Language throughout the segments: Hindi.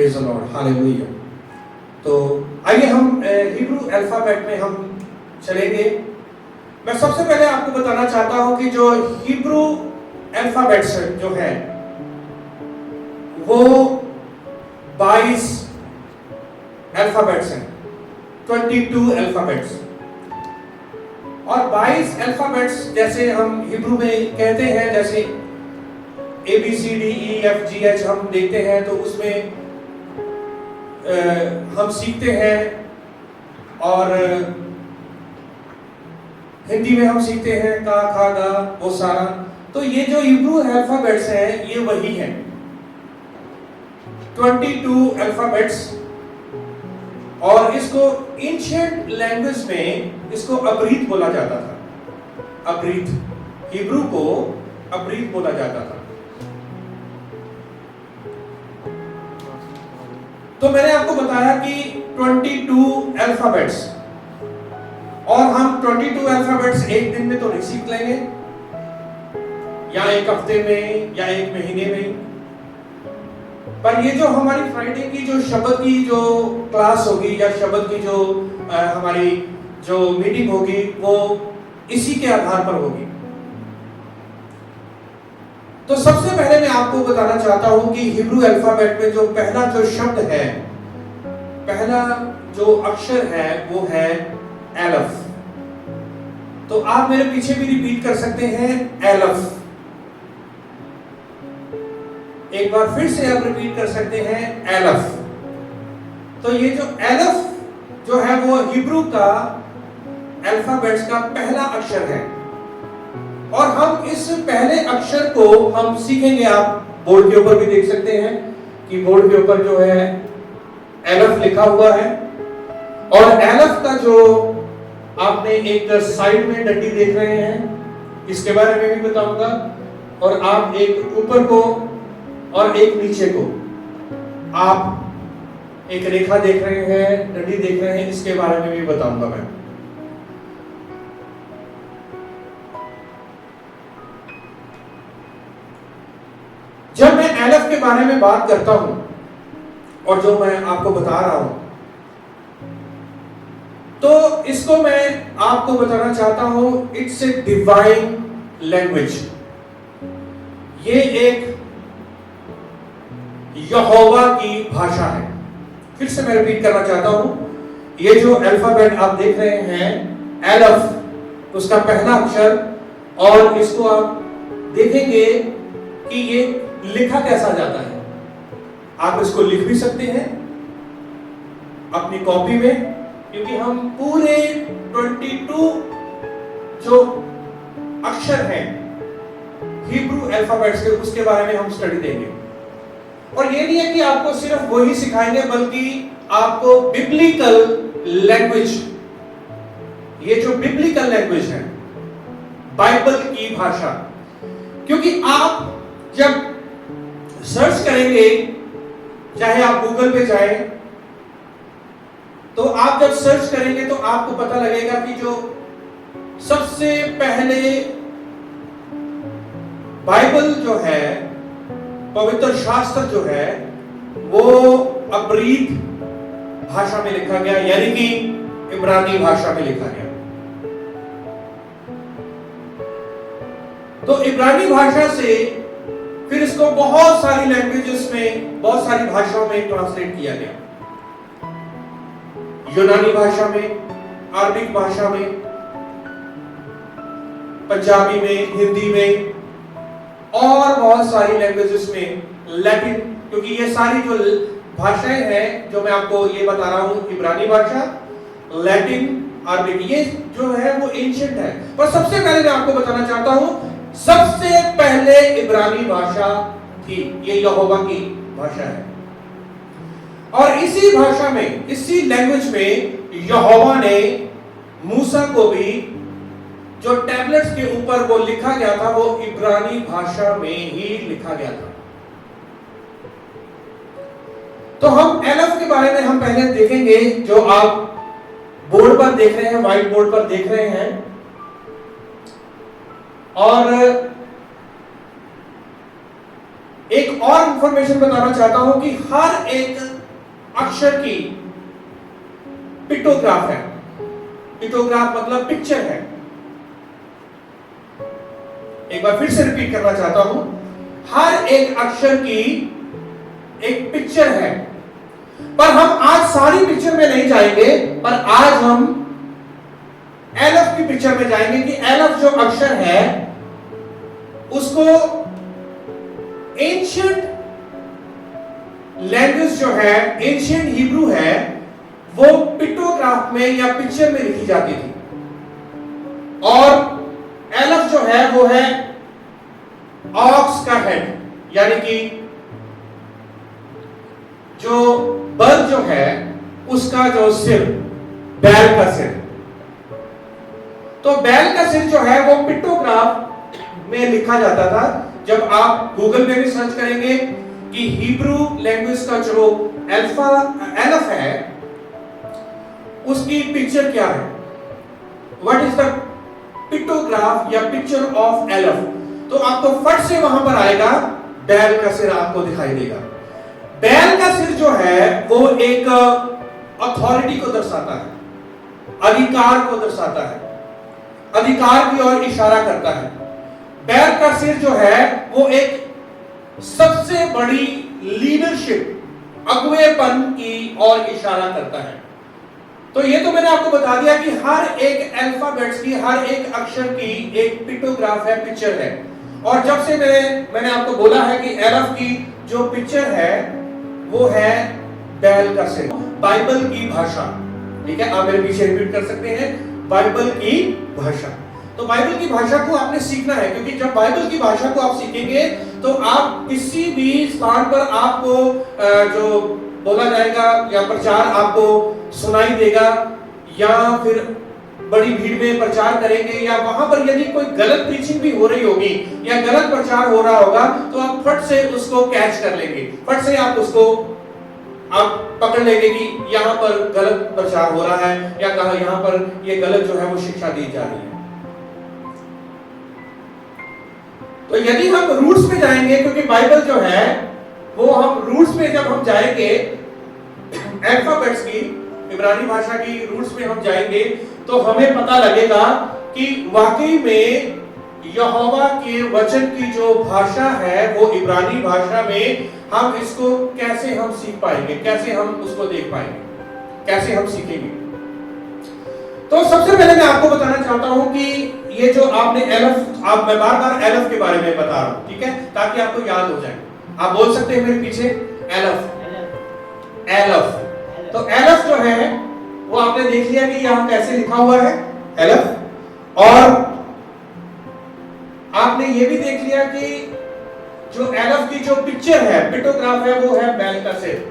Praise the lord, hallelujah. तो आइए हम हिब्रू अल्फाबेट में हम चलेंगे। मैं सबसे पहले आपको बताना चाहता हूं कि जो हिब्रू अल्फाबेट्स जो है वो 22 अल्फाबेट्स हैं, 22 अल्फाबेट्स। और 22 अल्फाबेट्स जैसे हम हिब्रू में कहते हैं, जैसे ABCDEFGH हम देखते हैं तो उसमें हम सीखते हैं, और हिंदी में हम सीखते हैं का खा गा वो सारा। तो ये जो हिब्रू अल्फाबेट्स हैं ये वही हैं, 22 अल्फाबेट्स। और इसको एंशिएंट लैंग्वेज में इसको अब्रीत बोला जाता था, अब्रीत, हिब्रू को अब्रीत बोला जाता था। तो मैंने आपको बताया कि 22 अल्फाबेट्स, और हम 22 अल्फाबेट्स एक दिन में तो नहीं सीख लेंगे, या एक हफ्ते में, या एक महीने में। पर ये जो हमारी फ्राइडे की जो शब्द की जो क्लास होगी, या शब्द की जो हमारी जो मीटिंग होगी, वो इसी के आधार पर होगी। तो सबसे पहले मैं आपको बताना चाहता हूं कि हिब्रू अल्फाबेट में जो पहला जो शब्द है, पहला जो अक्षर है वो है एलफ। तो आप मेरे पीछे भी रिपीट कर सकते हैं, एलफ। एक बार फिर से आप रिपीट कर सकते हैं, एलफ। तो ये जो एलफ जो है वो हिब्रू का अल्फाबेट्स का पहला अक्षर है, और हम इस पहले अक्षर को हम सीखेंगे। आप बोर्ड के ऊपर भी देख सकते हैं कि बोर्ड के ऊपर जो है एलफ लिखा हुआ है, और एलफ का जो आपने एक साइड में डंडी देख रहे हैं, इसके बारे में भी बताऊंगा। और आप एक ऊपर को और एक नीचे को आप एक रेखा देख रहे हैं, डंडी देख रहे हैं, इसके बारे में भी बताऊंगा मैं। जब मैं एलफ के बारे में बात करता हूं और जो मैं आपको बता रहा हूं, तो इसको मैं आपको बताना चाहता हूं, इट्स ए डिवाइन लैंग्वेज। ये एक यहोवा की भाषा है। फिर से मैं रिपीट करना चाहता हूं, ये जो अल्फाबेट आप देख रहे हैं, एलफ, उसका पहला अक्षर, और इसको आप देखेंगे कि ये लिखा कैसा जाता है। आप इसको लिख भी सकते हैं अपनी कॉपी में, क्योंकि हम पूरे 22 जो अक्षर हैं हिब्रू अल्फाबेट्स के, उसके बारे में हम स्टडी देंगे। और ये नहीं है कि आपको सिर्फ वही सिखाएंगे, बल्कि आपको बिब्लिकल लैंग्वेज, ये जो बिब्लिकल लैंग्वेज है, बाइबल की भाषा, क्योंकि आप जब सर्च करेंगे, चाहे आप गूगल पे जाएं, तो आप जब सर्च करेंगे तो आपको पता लगेगा कि जो सबसे पहले बाइबल जो है, पवित्र शास्त्र जो है, वो अब्रीत भाषा में लिखा गया, यानी कि इब्रानी भाषा में लिखा गया। तो इब्रानी भाषा से फिर इसको बहुत सारी लैंग्वेजेस में, बहुत सारी भाषाओं में ट्रांसलेट किया गया। यूनानी भाषा में, अरबिक भाषा में, पंजाबी में, हिंदी में, और बहुत सारी लैंग्वेजेस में, लैटिन, क्योंकि ये सारी जो भाषाएं हैं जो मैं आपको ये बता रहा हूं, इब्रानी भाषा, लैटिन, अरबिक, ये जो है वो एंशिएंट है। पर सबसे पहले मैं आपको बताना चाहता हूं, सबसे पहले इब्रानी भाषा थी, ये यहोवा की भाषा है। और इसी भाषा में, इसी लैंग्वेज में यहोवा ने मूसा को भी, जो टैबलेट्स के ऊपर वो लिखा गया था, वो इब्रानी भाषा में ही लिखा गया था। तो हम एलफ के बारे में हम पहले देखेंगे, जो आप बोर्ड पर देख रहे हैं, व्हाइट बोर्ड पर देख रहे हैं। और एक और इंफॉर्मेशन बताना चाहता हूं कि हर एक अक्षर की पिक्टोग्राफ है। पिक्टोग्राफ मतलब पिक्चर है। एक बार फिर से रिपीट करना चाहता हूं, हर एक अक्षर की एक पिक्चर है। पर हम आज सारी पिक्चर में नहीं जाएंगे, पर आज हम एलफ की पिक्चर में जाएंगे कि एलफ जो अक्षर है उसको एंशिएंट लैंग्वेज जो है, एंशिएंट हिब्रू है, वो पिक्टोग्राफ में या पिक्चर में लिखी जाती थी। और एलफ जो है वो है ऑक्स का हेड, यानी कि जो बल जो है उसका जो सिर, बैल का सिर। तो बैल का सिर जो है वो पिक्टोग्राफ में लिखा जाता था। जब आप गूगल में भी सर्च करेंगे कि हिब्रू लैंग्वेज का जो एलफ है उसकी पिक्चर क्या है, व्हाट इज द पिक्टोग्राफ या पिक्चर ऑफ एलफ, तो आपको फट से वहां पर आएगा बैल का सिर आपको दिखाई देगा। बैल का सिर जो है वो एक अथॉरिटी को दर्शाता है, अधिकार को दर्शाता है, अधिकार की ओर इशारा करता है। बैल का सिर जो है वो एक सबसे बड़ी लीडरशिप, अगुवेपन की ओर इशारा करता है। तो ये तो मैंने आपको बता दिया कि हर एक अल्फाबेट्स की, हर एक अक्षर की एक पिक्टोग्राफ है, पिक्चर है। और जब से मैंने आपको बोला है कि एलफ की जो पिक्चर है वो है बैल का सिर। बाइबल की भाषा, ठीक है, आप मेरे पीछे रिपीट कर सकते हैं, बाइबल की भाषा। तो बाइबल की भाषा को आपने सीखना है, क्योंकि जब बाइबल की भाषा को आप सीखेंगे तो आप किसी भी स्थान पर आपको जो बोला जाएगा या प्रचार आपको सुनाई देगा, या फिर बड़ी भीड़ में प्रचार करेंगे, या वहां पर यदि कोई गलत प्रीचिंग भी हो रही होगी या गलत प्रचार हो रहा होगा, तो आप फट से उसको कैच कर लेंगे, फट से आप उसको आप पकड़ लेंगे कि यहाँ पर गलत प्रचार हो रहा है या कहा यहाँ पर ये गलत जो है वो शिक्षा दी जा रही है। तो यदि हम रूट्स में जाएंगे, क्योंकि बाइबल जो है वो हम रूट्स में जब हम जाएंगे, अल्फाबेट्स की, इब्रानी भाषा की रूट्स में हम जाएंगे, तो हमें पता लगेगा कि वाकई में यहोवा के वचन की जो भाषा है वो इब्रानी भाषा में, हम इसको कैसे हम सीख पाएंगे, कैसे हम उसको देख पाएंगे, कैसे हम सीखेंगे। तो सबसे पहले मैं आपको बताना चाहता हूं कि ये जो आपने एलफ, मैं बार बार एलफ के बारे में बता रहा हूं, ठीक है, ताकि आपको याद हो जाए। आप बोल सकते हैं मेरे पीछे, एलफ, एलफ। तो एलफ जो है वो आपने देख लिया कि यहां कैसे लिखा हुआ है एलफ, और आपने ये भी देख लिया कि जो एलफ की जो पिक्चर है, पिक्टोग्राफ है, वो है बैल का सिर।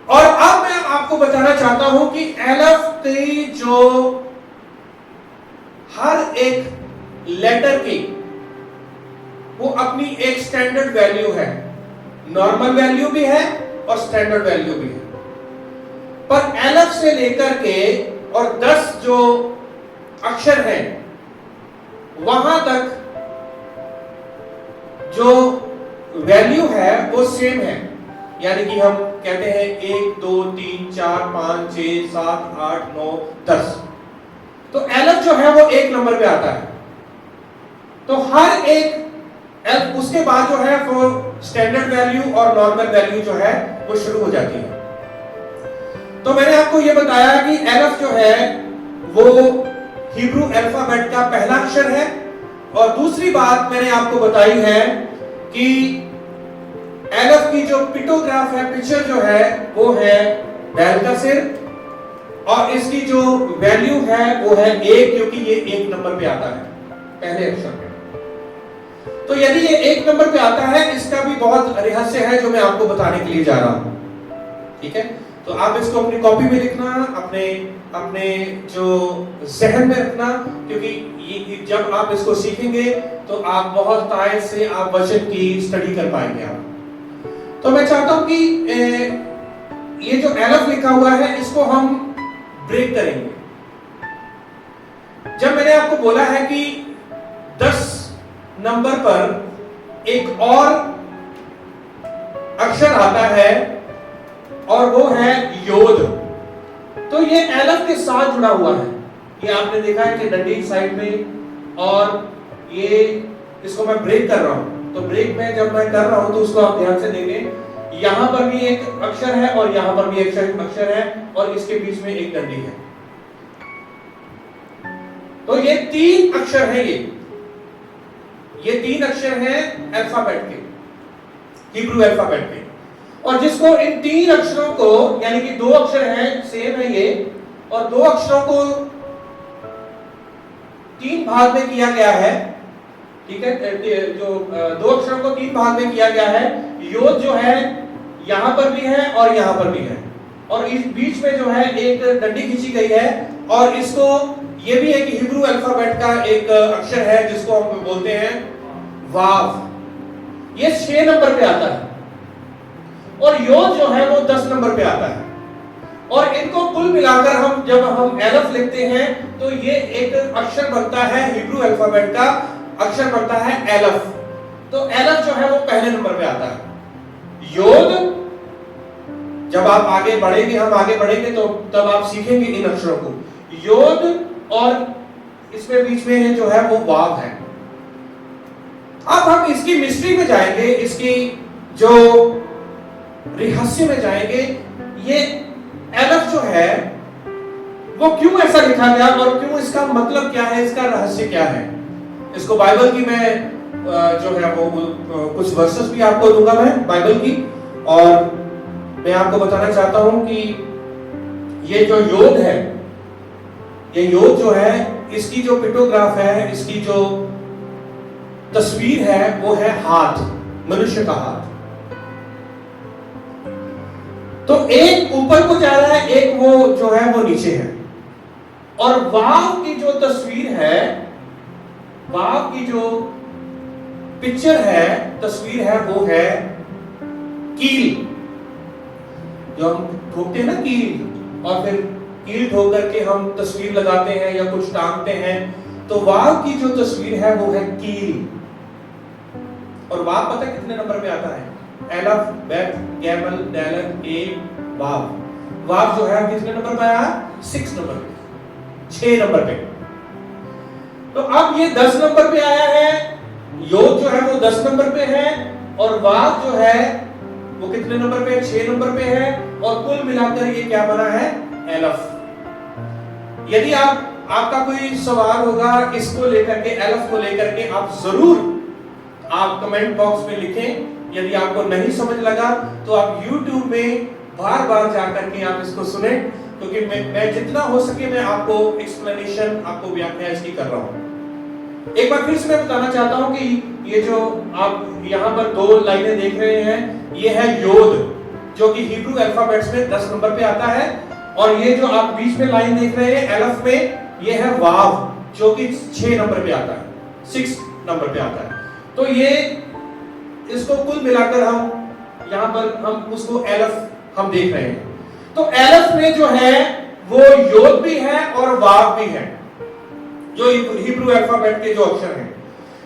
और अब मैं आपको बताना चाहता हूं कि एलफ की जो हर एक लेटर की वो अपनी एक स्टैंडर्ड वैल्यू है, नॉर्मल वैल्यू भी है और स्टैंडर्ड वैल्यू भी है। पर एलफ से लेकर के और 10 जो अक्षर हैं वहां तक जो वैल्यू है वो सेम है, यानी कि हम कहते हैं 1 2 3 4 5 6 7 8 9 10। तो एलफ जो है वो एक नंबर पे आता है। तो हर एक एलफ, उसके बाद जो है वो स्टैंडर्ड वैल्यू और नॉर्मल वैल्यू जो है वो शुरू हो जाती है। तो मैंने आपको ये बताया कि एलफ जो है वो हिब्रू अल्फाबेट का पहला अक्षर है। और दूसरी बात मैंने आपको बताई है कि एलफ की जो पिक्टोग्राफ है, पिक्चर जो है वो है बैल का सिर, और इसकी जो वैल्यू है वो है 1, क्योंकि ये 1 नंबर पे आता है पहले अक्षर पे। तो यदि ये 1 नंबर पे आता है, इसका भी बहुत रहस्य है जो मैं आपको बताने के लिए जा रहा हूं, ठीक है। तो आप इसको अपनी कॉपी में लिखना, अपने जो जहन में रखना, क्योंकि ये जब आप इसको सीखेंगे तो आप बहुत तायद से आप वचन की स्टडी कर पाएंगे आप। तो मैं चाहता हूं कि ये जो एलफ लिखा हुआ है इसको हम ब्रेक करेंगे। जब मैंने आपको बोला है कि 10 नंबर पर एक और अक्षर आता है और वो है योद। तो ये एलफ के साथ जुड़ा हुआ है। ये आपने देखा है कि डंडी साइड में, और ये इसको मैं ब्रेक कर रहा हूं, तो ब्रेक में जब मैं कर रहा हूं तो उसको आप ध्यान से देखें, यहां पर भी एक अक्षर है और यहां पर भी एक अक्षर है, और इसके बीच में एक डंडी है। तो ये 3 अक्षर है, ये 3 अक्षर हैं अल्फाबेट के, हिब्रू अल्फाबेट के। और जिसको इन 3 अक्षरों को, यानी कि 2 अक्षर हैं सेम है ये, और 2 अक्षरों को 3 भाग में किया गया है, ठीक है, जो 2 अक्षरों को 3 भाग में किया गया है। योद जो है यहां पर भी है और यहां पर भी है, और इस बीच में जो है एक डंडी खींची गई है, और इसको ये भी एक हिब्रू अल्फाबेट का एक अक्षर है जिसको हम बोलते हैं वाव। ये 6 नंबर पे आता है, और योद जो है वो 10 नंबर पे आता है। और इनको कुल मिलाकर हम जब हम एलफ लिखते हैं तो ये एक अक्षर बनता है, हिब्रू अल्फाबेट का अक्षर बनता है एलफ। तो एलफ जो है वो पहले नंबर पे आता है। योद, जब आप आगे बढ़ेंगे, हम आगे बढ़ेंगे तो तब आप सीखेंगे इन अक्षरों को। योद, और इसमें बीच में जो है वो वाव है। अब हम इसकी मिस्ट्री में जाएंगे, इसकी जो रहस्य में जाएंगे। ये एलफ जो है वो क्यों ऐसा लिखा गया, और क्यों, इसका मतलब क्या है, इसका रहस्य क्या है। इसको बाइबल की मैं जो है वो कुछ वर्सेस भी आपको दूंगा मैं बाइबल की, और मैं आपको बताना चाहता हूं कि ये जो योद है, ये योद जो है, इसकी जो पिक्टोग्राफ है, इसकी जो तस्वीर है वो है हाथ, मनुष्य का हाथ। तो एक ऊपर को जा रहा है, एक वो जो है वो नीचे है। और वाव की जो तस्वीर है, वाव की जो पिक्चर है, तस्वीर है, वो है कील। जो हम ठोकते हैं ना कील, और फिर कील ठोक करके हम तस्वीर लगाते हैं या कुछ टांगते हैं, तो वाव की जो तस्वीर है वो है कील। और वाव पता कितने नंबर पे आता है? एलफ, बेथ, गैमल, डैलन, ए, वाव। वाव जो है कितने नंबर पे आया? 6 नंबर पे, 6 नंबर पे। तो अब ये 10 नंबर पे आया है, योद जो है वो 10 नंबर पे है, और वाव जो है वो कितने नंबर पे? 6 नंबर पे है, और कुल मिलाकर ये क्या बना है? एलफ। यदि आपका कोई सवाल होगा इसको लेकर के, एलफ को लेकर के, आप जरूर आप कमेंट बॉक्स में लिखें। यदि आपको नहीं समझ लगा तो आप YouTube में बार-बार जाकर के आप इसको सुने, क्योंकि मैं जितना हो सके मैं आपको एक्सप्लेनेशन, आपको व्याख्या इसकी कर रहा हूं। एक बार फिर से मैं बताना चाहता हूं कि ये जो आप यहां पर 2 लाइनें देख रहे हैं, ये है योद, जो कि हिब्रू अल्फाबेट्स में 10 नंबर पे आता है, और ये जो आप बीच में लाइन देख रहे हैं एलफ में, ये है वाव, जो कि 6 नंबर पे आता है, 6 नंबर पे आता है। तो ये इसको कुल मिलाकर हम यहां पर हम उसको एलफ हम देख रहे हैं। तो एलफ में जो है वो योद भी है और वाव भी है, जो हिब्रू अल्फाबेट के जो अक्षर हैं।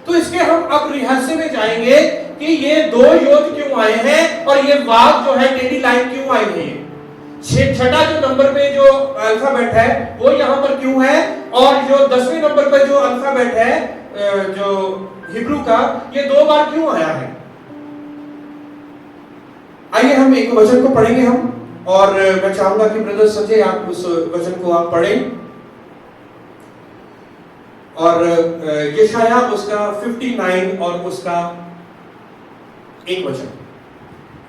तो इसके हम अब रहस्य में जाएंगे कि ये 2 योद क्यों आए हैं, और ये वाव जो है टेढ़ी लाइन क्यों आई है। छठा जो नंबर पे जो अल्फाबेट है वो यहां पर क्यों है, और जो 10वें नंबर पे जो अल्फाबेट है जो हिब्रू का, ये 2 बार क्यों आया है। आइए हम एक वचन को पढ़ेंगे हम, और मैं चाहूंगा कि ब्रदर संजय आप उस वचन को आप पढ़ें। और यशाया उसका 59 और उसका 1 वचन,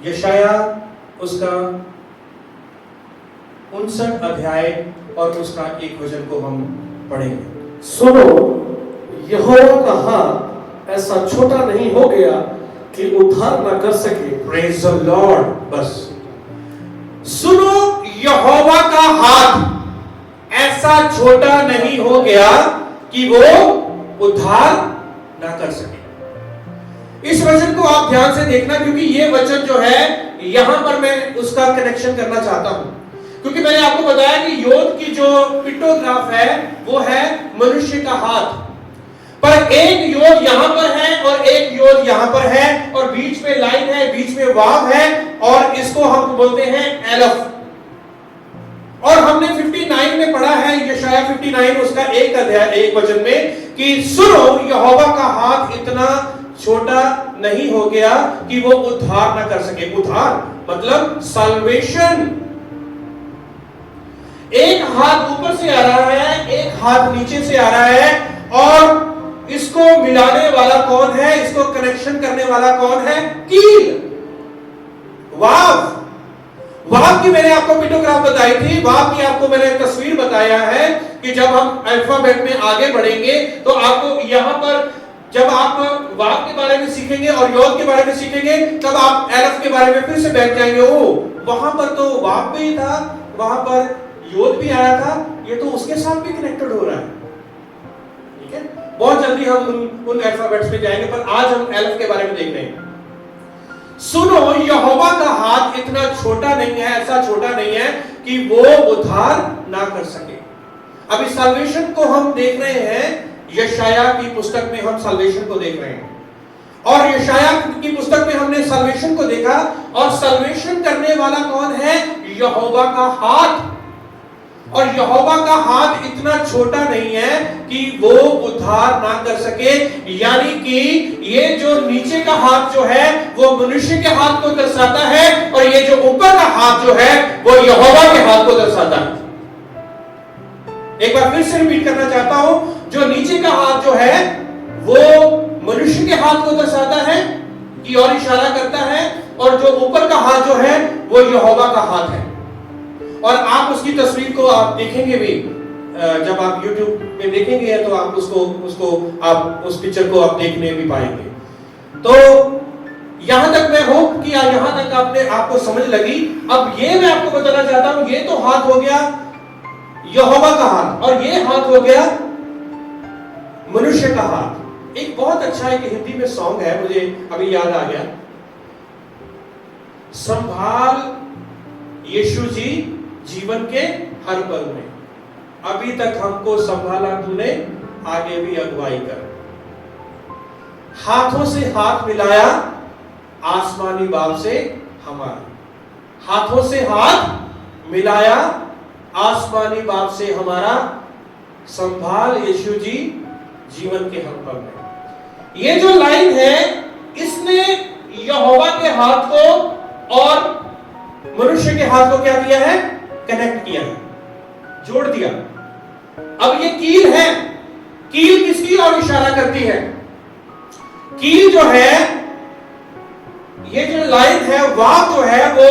यशाया उसका 59 अध्याय और उसका 1 वचन को हम पढ़ेंगे। सुनो, यहोवा का हाथ ऐसा छोटा नहीं हो गया कि उद्धार न कर सके। Praise the Lord. बस सुनो, यहोवा का हाथ ऐसा छोटा नहीं हो गया कि वो उद्धार ना कर सके। इस वचन को आप ध्यान से देखना, क्योंकि ये वचन जो है यहां पर मैं उसका कनेक्शन करना चाहता हूं, क्योंकि मैंने आपको बताया कि योद की जो पिक्टोग्राफ है वो है मनुष्य का हाथ। पर एक योद यहां पर है और एक योद यहां पर है और बीच में लाइन है, बीच में वाव है और इसको हम बोलते हैं एलफ। और हमने 59 में पढ़ा है, यशाया 59 उसका एक अध्याय एक वचन में, कि सुनो यहोवा का हाथ इतना छोटा नहीं हो गया कि वो उद्धार ना कर सके। उद्धार मतलब साल्वेशन। एक हाथ ऊपर से आ रहा है, एक हाथ नीचे से आ रहा है और इसको मिलाने वाला कौन है, इसको कनेक्शन करने वाला कौन है? कील, वाव। वाव की मैंने आपको पिक्टोग्राफ बताई थी, वाव की आपको मैंने तस्वीर बताया है कि जब हम अल्फाबेट में आगे बढ़ेंगे तो आपको यहां पर जब आप वाव के बारे में सीखेंगे और योद के बारे में सीखेंगे तब आप एलफ के बारे में फिर से बैठ जाएंगे। ओ वहां पर तो वाव भी था, वहां पर योद भी आया था, ये तो उसके साथ भी कनेक्टेड हो रहा है। ठीक है, बहुत जल्दी हम उन अल्फाबेट्स पे जाएंगे, पर आज हम एलफ के बारे में देख रहे हैं। सुनो यहोवा का हाथ इतना छोटा नहीं है, ऐसा छोटा नहीं है कि वो उद्धार ना कर सके। अभी साल्वेशन को हम देख रहे हैं, यशाया की पुस्तक में हम साल्वेशन को देख रहे हैं और यशाया की पुस्तक में हमने साल्वेशन को देखा और साल्वेशन करने वाला कौन है? यहोवा का हाथ। और यहोवा का हाथ इतना छोटा नहीं है कि वो उद्धार ना कर सके, यानी कि ये जो नीचे का हाथ जो है वो मनुष्य के हाथ को दर्शाता है और ये जो ऊपर का हाथ जो है वो यहोवा के हाथ को दर्शाता है। एक बार फिर से रिपीट करना चाहता हूं, जो नीचे का हाथ जो है वो मनुष्य के हाथ को दर्शाता है की ओर इशारा करता है और जो ऊपर का हाथ जो है वो यहोवा का हाथ है। और आप उसकी तस्वीर को आप देखेंगे भी, जब आप YouTube में देखेंगे तो आप उसको आप उस पिक्चर को आप देखने भी पाएंगे। तो यहां तक मैं होप कि यहां तक आपको समझ लगी। अब ये मैं आपको बताना चाहता हूं, ये तो हाथ हो गया यहोवा का हाथ और ये हाथ हो गया मनुष्य का हाथ। एक बहुत अच्छा एक हिंदी में सॉन्ग है, मुझे अभी याद आ गया, संभाल यीशु जी जीवन के हर पल में, अभी तक हमको संभाला तूने, आगे भी अगुवाई कर। हाथों से हाथ मिलाया आसमानी बाप से हमारा, हाथों से हाथ मिलाया आसमानी बाप से हमारा, संभाल यीशु जी जीवन के हर पल में। ये जो लाइन है इसने यहोवा के हाथ को और मनुष्य के हाथ को क्या किया है? कनेक्ट किया है, जोड़ दिया। अब ये कील है, कील किसकी ओर इशारा करती है? कील जो है, ये जो लाइन है, वाव जो है वो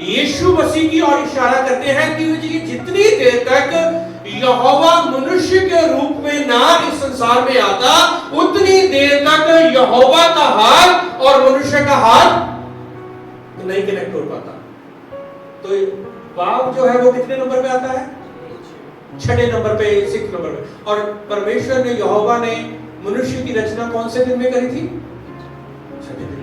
यीशु मसीह की ओर इशारा करते हैं कि जितनी देर तक यहोवा मनुष्य के रूप में ना इस संसार में आता, उतनी देर तक यहोवा का हाथ और मनुष्य का हाथ नहीं कनेक्ट हो पाता। तो वाव जो है वो कितने नंबर पे आता है? 6 नंबर पे, 6 नंबर पे। और परमेश्वर ने, यहोवा ने मनुष्य की रचना कौन से दिन में करी थी? 6 दिन में।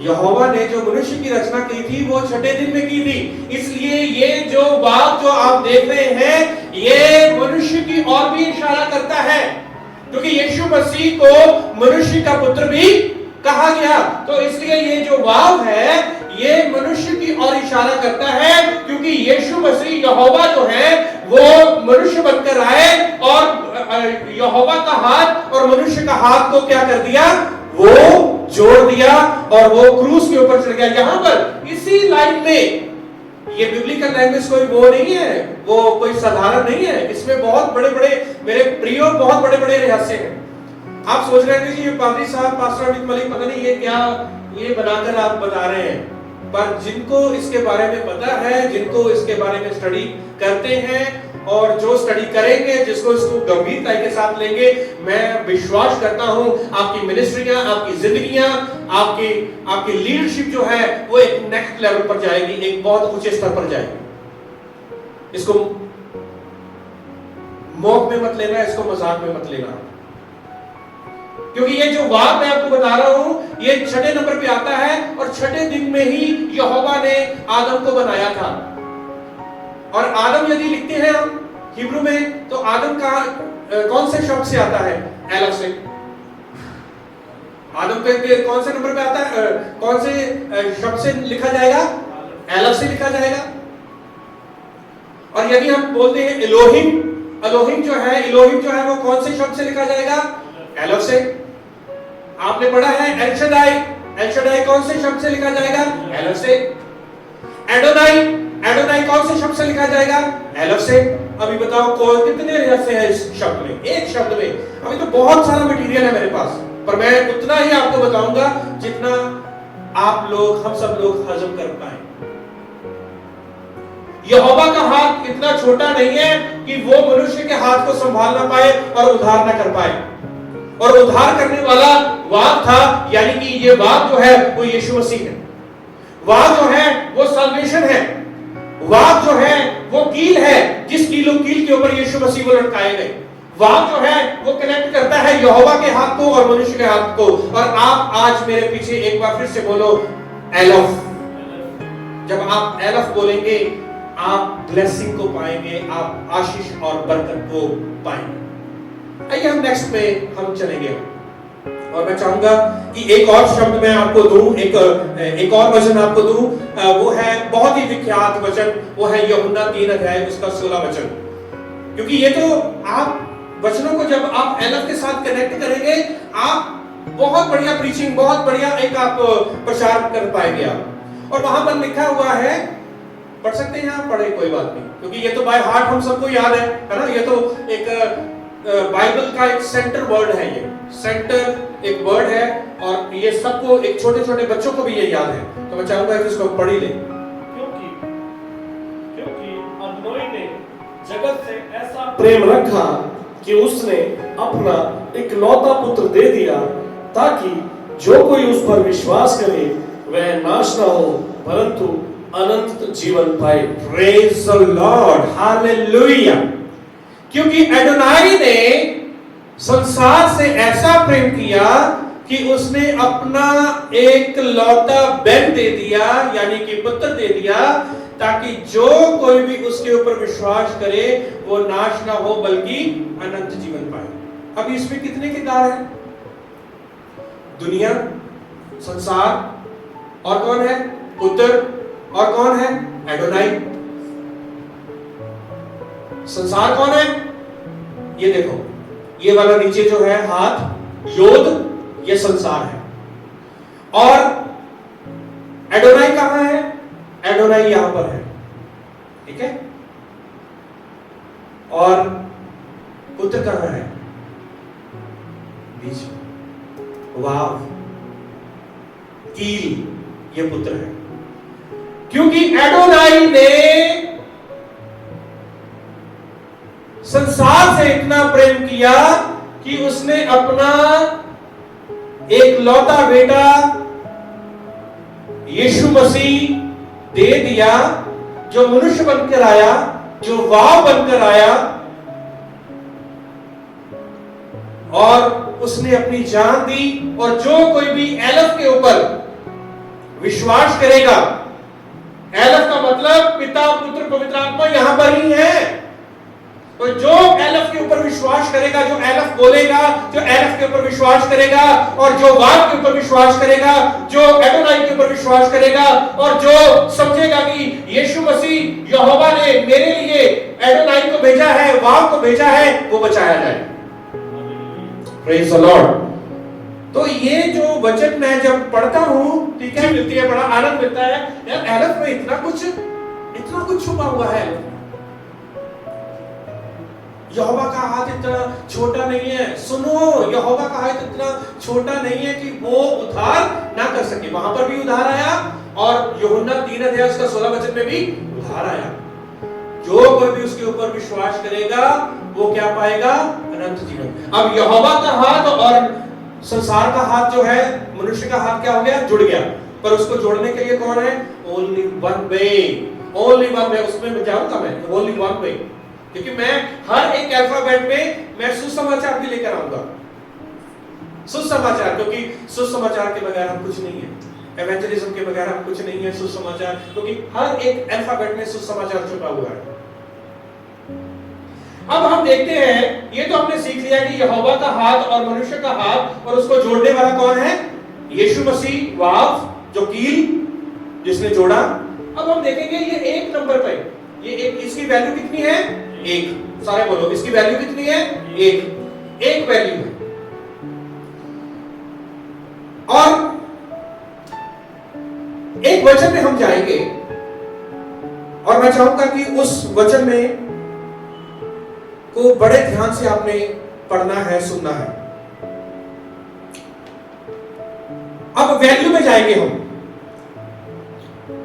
यहोवा ने जो मनुष्य की रचना की थी वो 6 दिन में की थी। इसलिए ये जो वाव जो आप देख रहे हैं ये मनुष्य की ओर भी इशारा करता है, क्योंकि यीशु मसीह को मनुष्य का पुत्र भी कहा गया। तो इसलिए ये जो वाव है ये मनुष्य की ओर इशारा करता है, क्योंकि यीशु मसीह यहोवा जो है वो मनुष्य बनकर आए और यहोवा का हाथ और मनुष्य का हाथ को क्या कर दिया? वो जोड़ दिया और वो क्रूस के ऊपर चढ़ गया। यहां पर इसी लाइन में, ये बिब्लिकल लैंग्वेज कोई वो नहीं है, वो कोई साधारण नहीं है, इसमें बहुत बड़े बड़े, मेरे प्रियो, बहुत बड़े बड़े रहस्य हैं। आप सोच रहे थे कि ये पादरी साहब, पास्टर अमित मलिक, पता नहीं ये क्या ये बनाकर आप बता रहे हैं, पर जिनको इसके बारे में पता है, जिनको इसके बारे में स्टडी करते हैं और जो स्टडी करेंगे, जिसको इसको गंभीरता के साथ लेंगे, मैं विश्वास करता हूं आपकी मिनिस्ट्रियां, आपकी जिंदगियां, आपकी लीडरशिप जो है वो एक नेक्स्ट लेवल पर जाएगी, एक बहुत ऊंचे स्तर पर जाएगी। इसको मौक में मत लेना, इसको मजाक में मत लेना, क्योंकि ये जो बात मैं आपको बता रहा हूं ये 6 नंबर पे आता है और 6 दिन में ही यहोवा ने आदम को बनाया था। और आदम यदि लिखते हैं हम हिब्रू में तो आदम का कौन से शब्द से आता है? एलफ से। आदम के कौन से नंबर पे आता है, कौन से शब्द से लिखा जाएगा? एलफ से लिखा जाएगा। और यदि हम बोलते हैं इलोहिम, इलोहिम जो है वो कौन से शब्द से लिखा जाएगा? एलफ से। आपने पढ़ा है एल शदाई, एल शदाई कौन से शब्द से लिखा जाएगा? एलफ से। एडोनाई, एडोनाई कौन से शब्द से लिखा जाएगा? एलफ से। अभी बताओ कौन कितने ऐसे हैं इस शब्द में, एक शब्द में? अभी तो बहुत सारा मटेरियल है मेरे पास, पर मैं उतना ही आपको बताऊंगा जितना आप लोग, हम सब लोग हजम कर पाए। यहोवा का हाथ इतना छोटा नहीं है कि वो मनुष्य के हाथ को संभाल ना पाए और उद्धार ना कर पाए। और उद्धार करने वाला वाग था, यानी कि ये वाग जो है वो यीशु मसीह है। वाग जो है वो साल्वेशन है। वाग जो है वो कील है, जिस कील के ऊपर यीशु मसीह को लटकाए गए। वाग जो है वो कनेक्ट करता है यहोवा के हाथ को और मनुष्य के हाथ को। और आप आज मेरे पीछे एक बार फिर से बोलो एलफ। जब आप एलफ बोलेंगे आप ब्लेसिंग को पाएंगे, आप आशीष और बरकत को पाएंगे। आइए हम नेक्स्ट पे हम चलेंगे और मैं चाहूंगा कि एक और शब्द मैं आपको दूं, एक और वचन आपको दूं। वो है बहुत ही विख्यात वचन, वो है यूहन्ना 3 अध्याय उसका 16 वचन। क्योंकि ये तो आप वचनों को जब आप एलफ के साथ कनेक्ट करेंगे, आप बहुत बढ़िया प्रीचिंग, बहुत बढ़िया एक आप प्रचार कर पाएंगे आप। और वहां पर लिखा हुआ है, पढ़ सकते हैं आप? पढ़े, कोई बात नहीं, क्योंकि ये तो बाय हार्ट हम सबको याद है ना। ये तो एक बाइबल का एक सेंटर वर्ड है, ये सेंटर एक वर्ड है और ये सबको, एक छोटे छोटे बच्चों को भी ये याद है। तो मैं चाहूंगा कि इसको पढ़ ही लें। क्योंकि अदोनी ने जगत से ऐसा प्रेम रखा कि उसने अपना इकलौता पुत्र दे दिया, ताकि जो कोई उस पर विश्वास करे वह नाश ना हो परंतु अनंत जीवन पाए। Praise the lord, hallelujah. क्योंकि एडोनाई ने संसार से ऐसा प्रेम किया कि उसने अपना एक लौता बेन दे दिया, यानी कि पुत्र दे दिया, ताकि जो कोई भी उसके ऊपर विश्वास करे वो नाश ना हो बल्कि अनंत जीवन पाए। अब इसमें कितने किरदार हैं? दुनिया, संसार, और कौन है? पुत्र, और कौन है? एडोनाई। संसार कौन है? ये देखो, ये वाला नीचे जो है हाथ, योद, ये संसार है। और एडोनाई कहां है? एडोनाई यहां पर है, ठीक है। और पुत्र कहां है? बीच में। वाव, कील, ये पुत्र है। क्योंकि एडोनाई ने संसार से इतना प्रेम किया कि उसने अपना एक लौता बेटा यीशु मसीह दे दिया, जो मनुष्य बनकर आया, जो वाव बनकर आया, और उसने अपनी जान दी। और जो कोई भी एलफ के ऊपर विश्वास करेगा, एलफ का मतलब पिता, पुत्र, पवित्र आत्मा यहां पर ही है। तो जो एलफ के ऊपर विश्वास करेगा, जो एलफ बोलेगा, जो एलफ के ऊपर विश्वास करेगा, और जो वाव के ऊपर विश्वास करेगा, जो एडोनाई के ऊपर विश्वास करेगा, और जो समझेगा कि यीशु मसीह यहोवा ने मेरे लिए एडोनाई को भेजा है, वाव को भेजा है, वो बचाया जाए। Praise the Lord. तो ये जो वचन मैं जब पढ़ता हूं, ठीक है, मिलती है, बड़ा आनंद मिलता है यार। एलफ में इतना कुछ छुपा हुआ है। यहोवा का हाथ इतना छोटा नहीं है। सुनो, यहोवा का हाथ इतना छोटा नहीं है कि वो उद्धार ना कर सके। वहां पर भी उद्धार आया, और यूहन्ना 3 अध्याय उसका 16 वचन में भी उद्धार आया। जो कोई भी उसके ऊपर विश्वास करेगा वो क्या पाएगा? अनंत जीवन। अब यहोवा का हाथ और संसार का हाथ जो है, मनुष्य का हाथ क्या हो गया? जुड़ गया। पर उसको जोड़ने के लिए कौन है? Only one way, only one way. उसमें जाऊंगा मैं, ओनली वन वे। क्योंकि मैं हर एक अल्फाबेट में मैं सुसमाचार भी लेकर आऊंगा। सुसमाचार, क्योंकि सुसमाचार के बगैर हम कुछ नहीं है। एवेंजलिज्म के बगैर हम कुछ नहीं है। सुसमाचार, क्योंकि हर एक अल्फाबेट में सुसमाचार छुपा हुआ है। अब हम देखते हैं, ये तो हमने सीख लिया कि यहोवा का हाथ और मनुष्य का हाथ, और उसको जोड़ने वाला कौन है? यीशु मसीह, वाव जो कील जिसने जोड़ा। अब हम देखेंगे ये एक नंबर पे, ये एक, इसकी वैल्यू कितनी है? एक। सारे बोलो, इसकी वैल्यू कितनी है? एक वैल्यू है। और एक वचन में हम जाएंगे और मैं चाहूंगा कि उस वचन में को बड़े ध्यान से आपने पढ़ना है, सुनना है। अब वैल्यू में जाएंगे हम।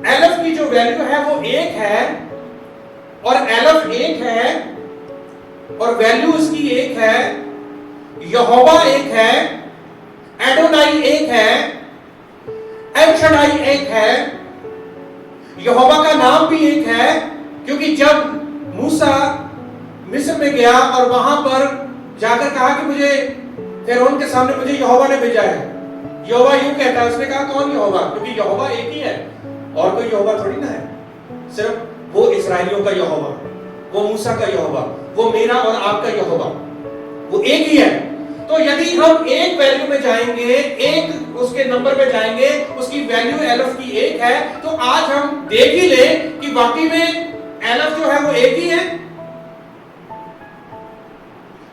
एलफ की जो वैल्यू है वो एक है, और एलफ एक है, और वैल्यू उसकी एक है। यहोवा एक है, एडोनाई एक है, एल शडाई एक है। यहोवा का नाम भी एक है, क्योंकि जब मूसा मिस्र में गया और वहां पर जाकर कहा कि मुझे फिरौन के सामने मुझे यहोवा ने भेजा है, यहोवा यूं कहता है, उसने कहा कौन यहोवा? क्योंकि यहोवा एक ही है, और कोई यहोवा थोड़ी ना है, सिर्फ वो इस्राएलियों का यहोवा, वो मूसा का यहोवा, वो मेरा और आपका यहोवा, वो एक ही है। तो यदि हम एक वैल्यू में जाएंगे, एक उसके नंबर पे जाएंगे, उसकी वैल्यू एलफ की एक है, तो आज हम देख ही ले कि वाकई में एलफ जो है वो एक ही है,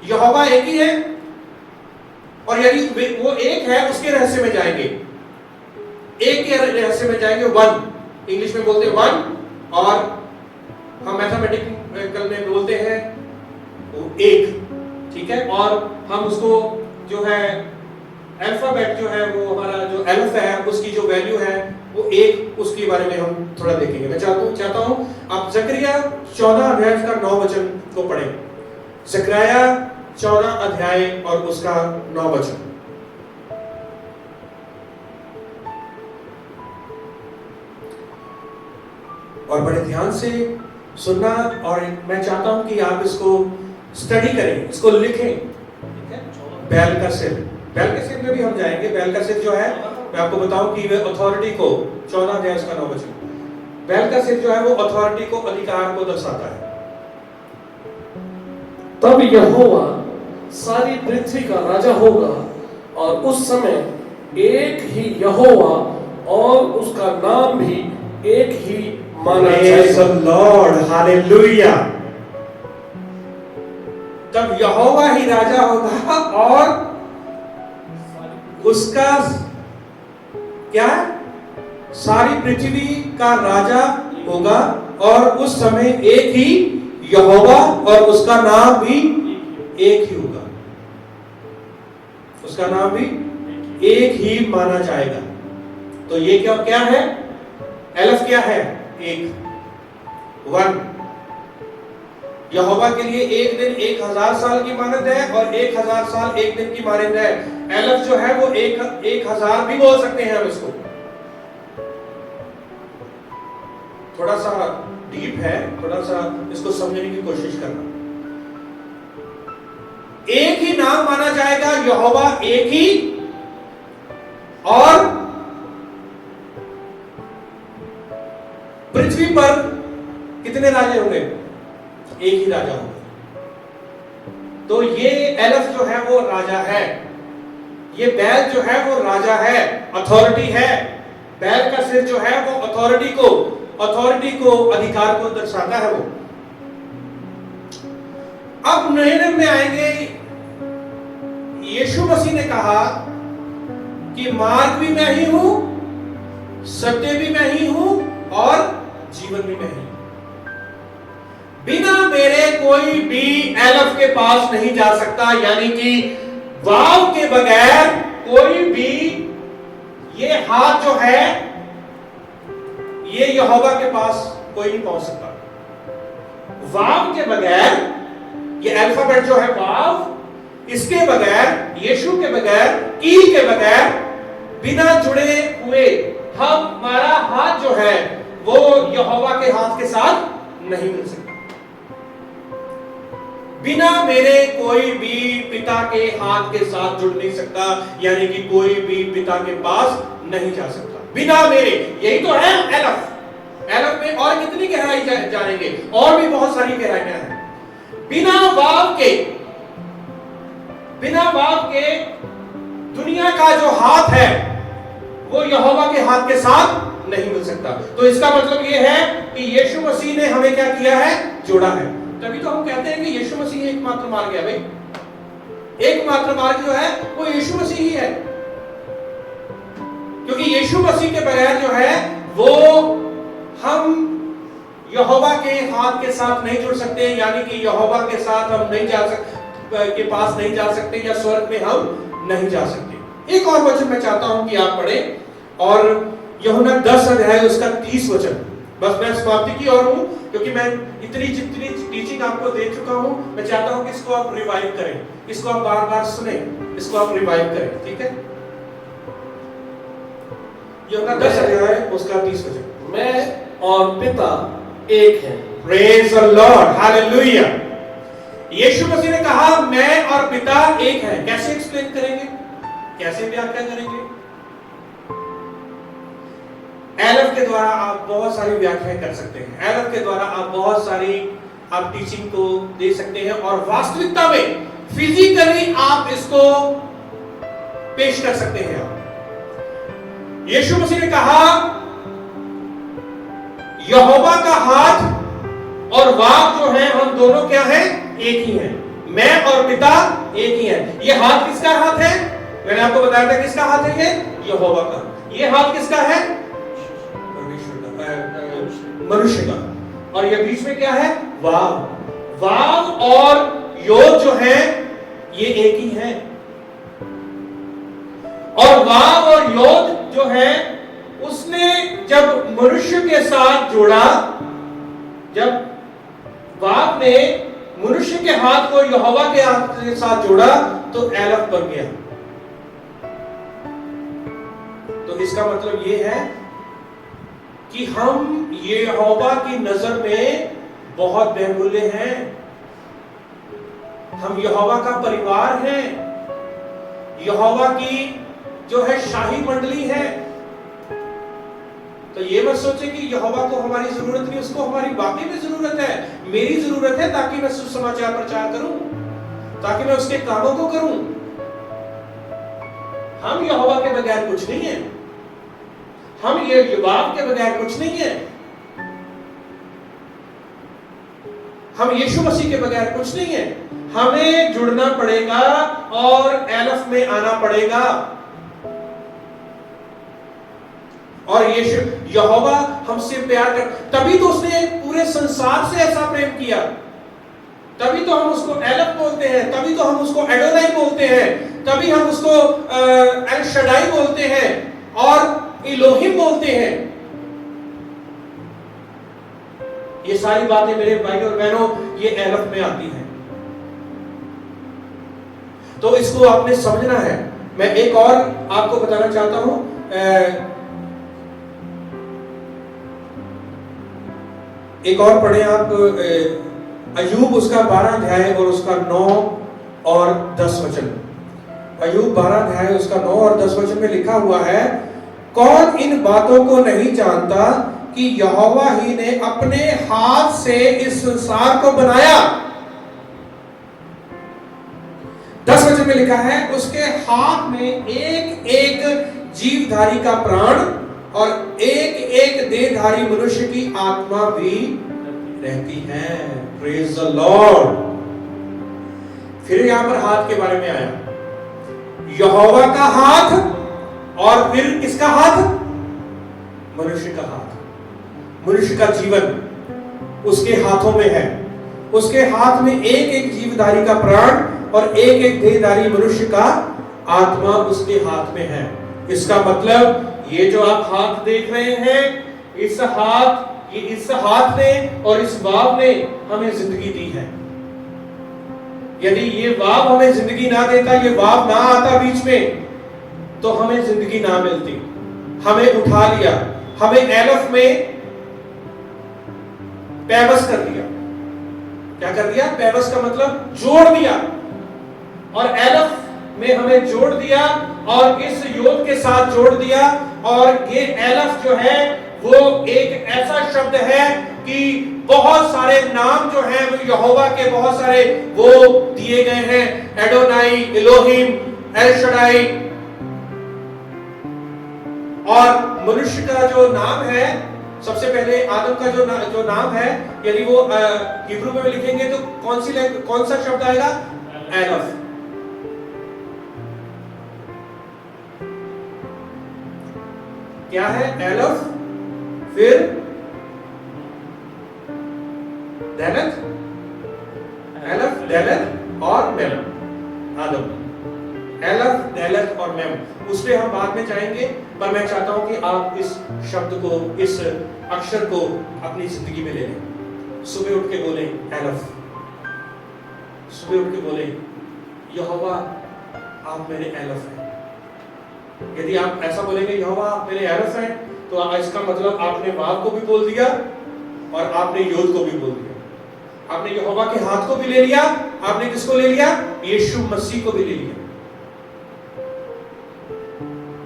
यहोवा एक ही है। और यदि वो एक है, उसके रहस्य में जाएंगे, एक के रहस्य में जाएंगे, वन, इंग्लिश में बोलते हैं वन, और हम मैथमेटिकल में बोलते हैं वो एक, ठीक है। और हम उसको जो है अल्फाबेट जो है वो हमारा जो एलफ है उसकी जो वैल्यू है वो एक, उसके बारे में हम थोड़ा देखेंगे। मैं चाहता हूं आप जकरिया 14 अध्याय का 9 वचन को पढ़ें। जकरिया 14 अध्याय और उसका 9 वचन। और बड़े ध्यान से सुनना, और मैं चाहता हूं कि आप इसको स्टडी करें, इसको लिखें, ठीक है। बैल का सिर में भी हम जाएंगे। बैल का सिर जो है, मैं आपको बताऊं कि वे अथॉरिटी को, 14 अध्याय का 9 वचन, बैल का सिर जो है वो अथॉरिटी को, अधिकार को दर्शाता है। तब यहोवा सारी पृथ्वी का राजा होगा, और उस समय एक ही यहोवा और उसका नाम भी एक ही माना जाएगा। Lord, hallelujah. तब यहोवा ही राजा होगा और उसका क्या, सारी पृथ्वी का राजा होगा, और उस समय एक ही यहोवा और उसका नाम भी एक ही होगा, उसका नाम भी एक ही माना जाएगा। तो ये क्या है? एलफ क्या है? एक, वन। यहोवा के लिए एक दिन 1000 साल की मानद है, और 1000 साल एक दिन की मानद है। एलफ जो है वो 1000 भी बोल सकते हैं हम इसको। थोड़ा सा डीप है, थोड़ा सा इसको समझने की कोशिश करना। एक ही नाम माना जाएगा, यहोवा एक ही, और पृथ्वी पर कितने राजे होंगे? एक ही राजा होगा। तो ये एलफ जो है वो राजा है, ये बैल जो है वो राजा है, अथॉरिटी है। बैल का सिर जो है वो अथॉरिटी को, अधिकार को दर्शाता है वो। अब नए नियम में आएंगे। यीशु मसीह ने कहा कि मार्ग भी मैं ही हूं, सत्य भी मैं ही हूं, और जीवन भी मैं ही हूं। बिना मेरे कोई भी एलफ के पास नहीं जा सकता, यानी कि वाव के बगैर कोई भी, ये हाथ जो है ये यहोवा के पास कोई नहीं पहुंच सकता। वाव के बगैर, ये अल्फाबेट जो है वाव, इसके बगैर, यीशु के बगैर, ई के बगैर, बिना जुड़े हुए हमारा हाथ जो है वो यहोवा के हाथ के साथ नहीं मिल सकता। बिना मेरे कोई भी पिता के हाथ के साथ जुड़ नहीं सकता, यानी कि कोई भी पिता के पास नहीं जा सकता बिना मेरे। यही तो है एलफ। एलफ में और कितनी गहराई जानेंगे, और भी बहुत सारी गहराइयां हैं। बिना वाव के दुनिया का जो हाथ है वो यहोवा के हाथ के साथ नहीं मिल सकता। तो इसका मतलब ये है कि यीशु मसीह ने हमें क्या किया है, जोड़ा है। तभी तो हम कहते हैं कि यीशु मसीह एकमात्र मार्ग है। भाई एकमात्र मार्ग जो है वो यीशु मसीह ही है, क्योंकि यीशु मसीह के बगैर जो है वो हम यहोवा के हाथ के साथ नहीं जुड़ सकते, यानी कि यहोवा के साथ हम नहीं जा सकते, के पास नहीं जा सकते, या स्वर्ग में हम नहीं जा सकते। एक और वचन मैं चाहता हूं कि आप पढ़ें, और यूहन्ना 10 अध्याय उसका 30 वचन। बस मैं समाप्ति की ओर हूं, क्योंकि मैं जितनी टीचिंग आपको दे चुका हूं, मैं चाहता हूं कि इसको आप रिवाइव करें, इसको आप बार बार सुने, इसको आप रिवाइव करें। ठीक है, यूहन्ना 10 अध्याय उसका 30 वचन। मैं और पिता एक है। Praise the lord, hallelujah. यीशु मसीह ने कहा मैं और पिता एक है। कैसे एक्सप्लेन करेंगे, कैसे व्याख्या करेंगे? एलफ के द्वारा आप बहुत सारी व्याख्याएं कर सकते हैं, एलफ के द्वारा आप बहुत सारी आप टीचिंग को दे सकते हैं, और वास्तविकता में फिजिकली आप इसको पेश कर सकते हैं। आप यीशु मसीह ने कहा यहोवा का हाथ और वाव जो है हम दोनों क्या है, एक ही हैं। मैं और पिता एक ही हैं। ये हाथ किसका हाथ है? मैंने आपको बताया था किसका हाथ है, ये यहोवा का। ये हाथ किसका है? मनुष्य का। और ये बीच में क्या है? वाव और योद जो है ये एक ही है। और वाव और योद जो है उसने जब मनुष्य के साथ जोड़ा, जब वाव ने मनुष्य के हाथ को यहोवा के हाथ के साथ जोड़ा तो एलफ बन गया। तो इसका मतलब यह है कि हम यहोवा की नजर में बहुत बहुमूल्य हैं। हम यहोवा का परिवार हैं, यहोवा की जो है शाही मंडली है। तो ये मत सोचे कि यहोवा को हमारी जरूरत नहीं, उसको हमारी वाकई में जरूरत है। मेरी जरूरत है ताकि मैं सुसमाचार प्रचार करूं, ताकि मैं उसके कामों को करूं। हम यहोवा के बगैर कुछ नहीं है, हम ये युवाव के बगैर कुछ नहीं है, हम यीशु मसीह के बगैर कुछ नहीं है। हमें जुड़ना पड़ेगा और एलफ में आना पड़ेगा। और यहोवा हमसे प्यार कर, तभी तो उसने पूरे संसार से ऐसा प्रेम किया, तभी तो हम उसको एलफ बोलते हैं, तभी तो हम उसको एडोनाई बोलते हैं, तभी हम उसको एल शडाई बोलते हैं और इलोहिम बोलते हैं। ये सारी बातें मेरे भाई और बहनों ये एलफ में आती हैं। तो इसको आपने समझना है। मैं एक और आपको बताना चाहता हूं, एक और पढ़े आप अय्यूब उसका 12 अध्याय और उसका 9 और 10 वचन। अय्यूब 12 अध्याय उसका 9 और 10 वचन में लिखा हुआ है, कौन इन बातों को नहीं जानता कि यहोवा ही ने अपने हाथ से इस संसार को बनाया। 10 वचन में लिखा है, उसके हाथ में एक एक जीवधारी का प्राण और एक एक देहधारी मनुष्य की आत्मा भी रहती है। Praise the Lord. फिर यहां पर हाथ के बारे में आया, यहोवा का हाथ और फिर किसका हाथ? मनुष्य का हाथ। मनुष्य का जीवन उसके हाथों में है। उसके हाथ में एक एक जीवधारी का प्राण और एक एक देहधारी मनुष्य का आत्मा उसके हाथ में है। इसका मतलब ये जो आप हाथ देख रहे हैं, इस हाथ ने और इस वाव ने हमें जिंदगी दी है। यदि ये वाव हमें जिंदगी ना देता, ये वाव ना आता बीच में, तो हमें जिंदगी ना मिलती। हमें उठा लिया, हमें एलफ में पैबस कर दिया। क्या कर दिया? पैबस का मतलब जोड़ दिया, और एलफ में हमें जोड़ दिया और इस योद के साथ जोड़ दिया। और ये एलफ जो है वो एक ऐसा शब्द है कि बहुत सारे नाम जो हैं वो यहोवा के बहुत सारे वो दिए गए हैं, एडोनाई, इलोहिम, एल शडाई। और मनुष्य का जो नाम है, सबसे पहले आदम का जो नाम है, यदि वो हिब्रू में लिखेंगे तो कौन सा शब्द आएगा? एलफ। क्या है? एलफ, फिर डेलत, एलफ, डेलत और मेम। आदम, एलफ, डेलत और मेम। उस पर हम बाद में जाएंगे, पर मैं चाहता हूं कि आप इस शब्द को, इस अक्षर को अपनी जिंदगी में ले लें। सुबह उठ के बोले एलफ, सुबह उठ के बोले यहोवा आप मेरे एलफ हैं। यदि आप ऐसा बोलेंगे यहोवा आप मेरे एलफ हैं, तो इसका मतलब आपने वाव को भी बोल दिया और आपने योद को भी बोल दिया। आपने यहोवा के हाथ को भी ले लिया, आपने किसको ले लिया? यीशु मसीह को भी ले लिया।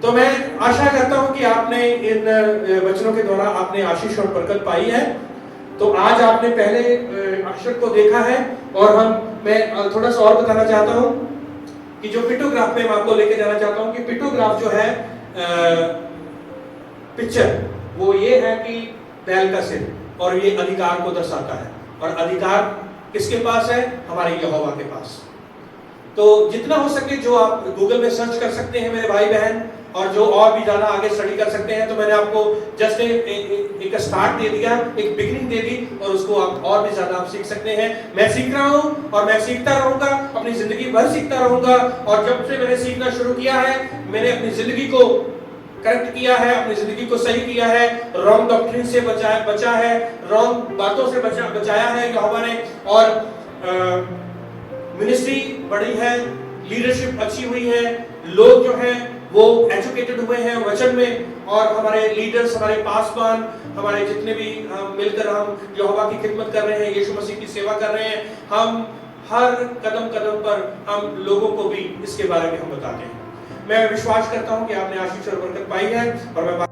तो मैं आशा करता हूं कि आपने इन वचनों के द्वारा आपने आशीष और बरकत पाई है। तो आज आपने पहले अक्षर को देखा है, और मैं थोड़ा सा और बताना चाहता हूं कि जो पिक्टोग्राफ में मैं आपको लेके जाना चाहता हूं कि पिक्टोग्राफ जो है पिक्चर, वो ये है कि बैल का सिर, और ये अधिकार को दर्शाता है। और अधिकार किसके पास है? हमारे यहोवा के पास। तो जितना हो सके जो आप गूगल में सर्च कर सकते हैं मेरे भाई बहन, और जो और भी ज्यादा आगे स्टडी कर सकते हैं। तो मैंने आपको जस्ट एक स्टार्ट दे दिया, एक बिगिनिंग दे दी, और उसको आप और भी ज्यादा आप सीख सकते हैं। मैं सीख रहा हूं और मैं सीखता रहूंगा, अपनी जिंदगी भर सीखता रहूंगा। और जब से मैंने सीखना शुरू किया है, मैंने अपनी जिंदगी को करेक्ट किया है, अपनी जिंदगी को सही किया है, रॉन्ग डॉक्ट्रिन से बचा है, रॉन्ग बातों से बचाया है यहोवा ने। और मिनिस्ट्री बढ़ी है, लीडरशिप अच्छी हुई है, लोग जो हैं वो एजुकेटेड हुए हैं वचन में, और हमारे लीडर्स, हमारे पासवान, हमारे जितने भी मिलकर हम यहोवा की खिदमत कर रहे हैं, यीशु मसीह की सेवा कर रहे हैं, हम हर कदम कदम पर हम लोगों को भी इसके बारे में हम बताते हैं। मैं विश्वास करता हूं कि आपने आशीष और बरकत पाई है, और मैं